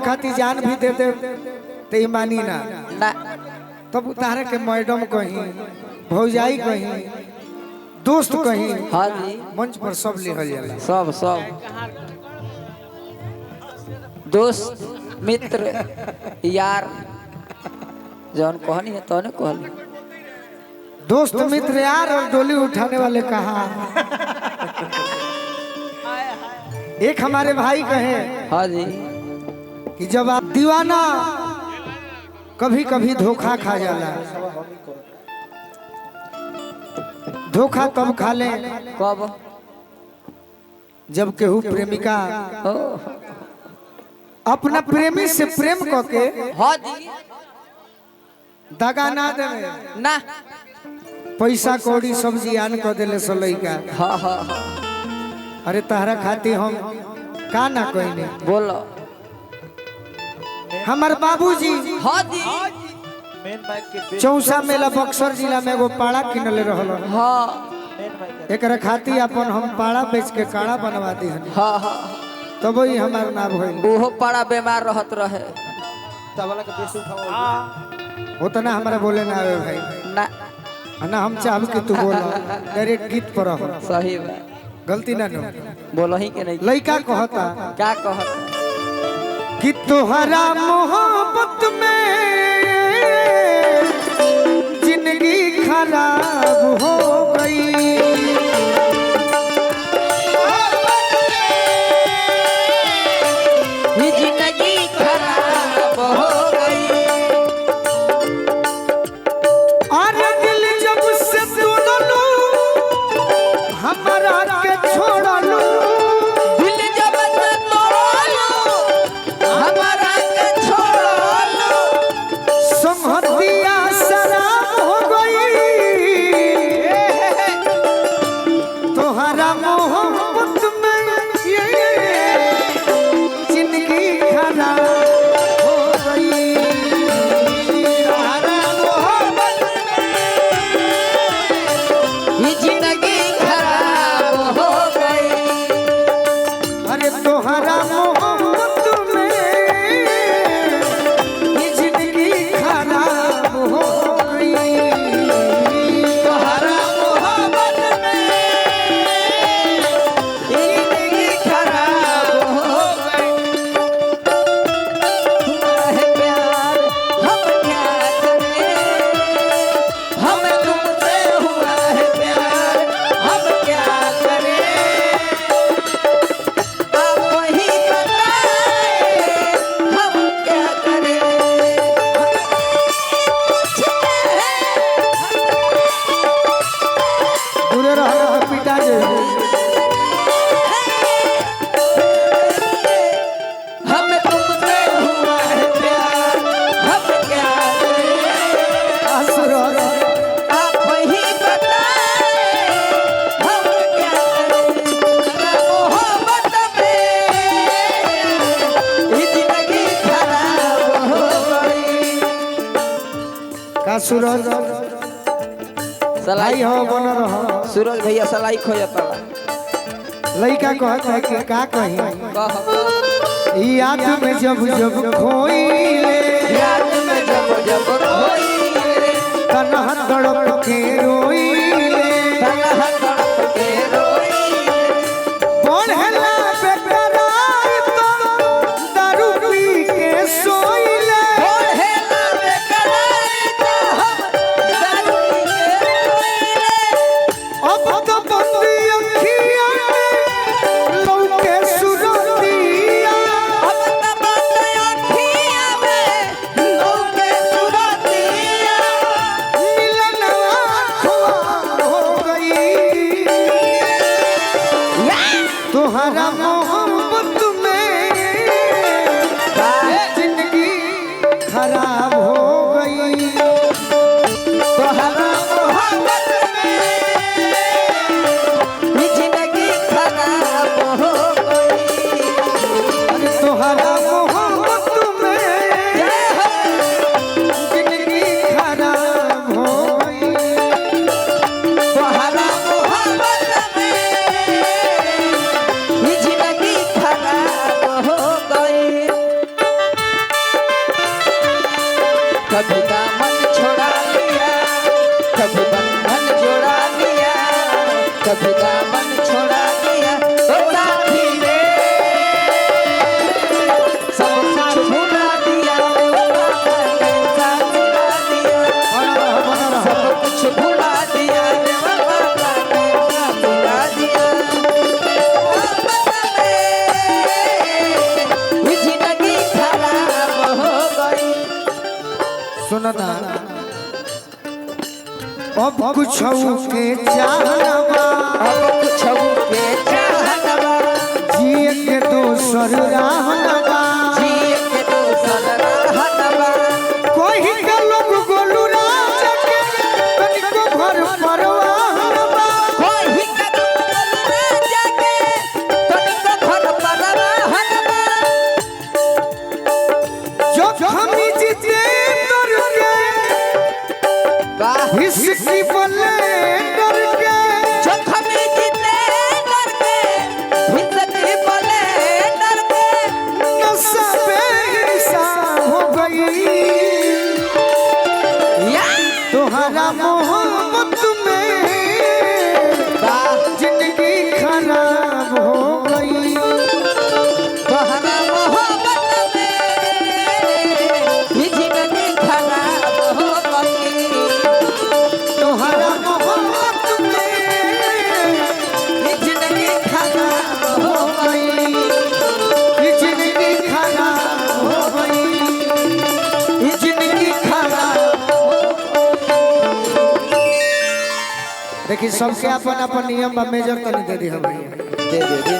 खाती जान भी दे दे तो ईमानी ना तब उतारे के मैडम कहीं भौजाई कहीं दोस्त कहीं हाँ जी मंच पर सब लिखल जाला सब दोस्त मित्र यार जौन कहनी है तो कहनी दोस्त मित्र यार और डोली उठाने वाले कहा एक हमारे भाई कहे हाँ जी कि जब आप दीवाना कभी कभी धोखा खा जाला धोखा कब खा ले कब जब केहू प्रेमिका अपना प्रेमी से प्रेम करके हाँ जी दगा ना देवे ना पैसा कौड़ी सब्जी आन कर दिले लइका हाँ हाँ अरे तहरा खाती हम का ना कहने बोलो हमार बाबूजी हाँ जी चौसा मेला बक्सर जिला में एगो पाड़ा किनले रहल हाँ एक खाती अपन हम पाड़ा बेच के काड़ा बनवा दी हाँ हाँ तब वही हमार ना भइल ओहो बड़ा बीमार रहत रहे उतना हमारा बोले ना आवे भाई ना ना हम चाहब कि तू बोल डायरेक्ट गीत पर रहो सही बा गलती ना नो बोलो ही के नहीं लइका कहता क्या कहता कि तोहरा मोहब्बत में जिंदगी खराब हो गई जिंदगी खराब हो गई और दिल जब से तोड़लू हमारा के छोड़लू दिल जब से तोड़लू हमारा के छोड़लू संहतिया शराब हो गई तोहरा मोहब्बत में जिंदगी खराब हो गई तोहरा मोहब्बत ये जिंदगी खराब हो गई अरे तोहरा मोहब्बत में ये जिंदगी खराब हो गई तोहरा मोहब्बत में ये जिंदगी खराब हो गई तुम्हारे प्यार हम क्या करें हम तुमसे हुआ है प्यार हम क्या करें आप ही बताएं हम क्या करें दूरे रहो पिता जी हम तुमसे हुआ है प्यार हम क्या करें असुर आप ही बताएं हम क्या करें मोहब्बत में ये जिंदगी खराब हो गई का सूरज सलाई भाई हो बन रहो सूरज भैया सलाई खो जाता लइका कहत है कि का कही कह याद में जब जब खोइले याद में जब खोई तन्हा तड़प के रोइले तन्हा तड़प के रोई पढ़ला बेकरार तो दारू पी के सोइले पढ़ेला बेकरार तो हम दारू पी के रोइले अब तो बंदी अखियां में लौके सुरतिया अब तब अखियां में लौके सुरतिया मिलन आँखों हो गई कभी दामन छोड़ा दिया, कभी बंधन जोड़ा दिया, कभी दामन छोड़ा दिया। ओ साथी रे सब कुछ भुला दिया, कैसा भुला दिया, सब कुछ भुला दिया रे बाबा, कैसा भुला दिया। जिंदगी खराब हो गई। सुनना अब कुछ के चाहनवा, अब कुछ के चाहनवा, जिए के दोसर रहनवा, जिए के दोसर रहनवा। कोई के लोग गोलू राज के तनिको भर परवाहनवा, कोई के लोग राज के तनिको भर परवाहनवा। जो हम जीते तर के वाह हिस्सी बले कर के, जो हमें जीते करके हिस्से बोले डर के। नशा बेहिसा हो गई या तुम्हारा मोहब्बत में, वाह जिंदगी खराब हो गई। तोहरा मोहब्बत में ही जिंदगी खराब हो गई। तुम्हारा मोहब्बत में ही जिंदगी खराब हो गई। ये जिंदगी खराब हो गई, ये जिंदगी खराब। देखिए सबके अपन अपन नियम बा, मेजर तनी दे दी हम दे दे दे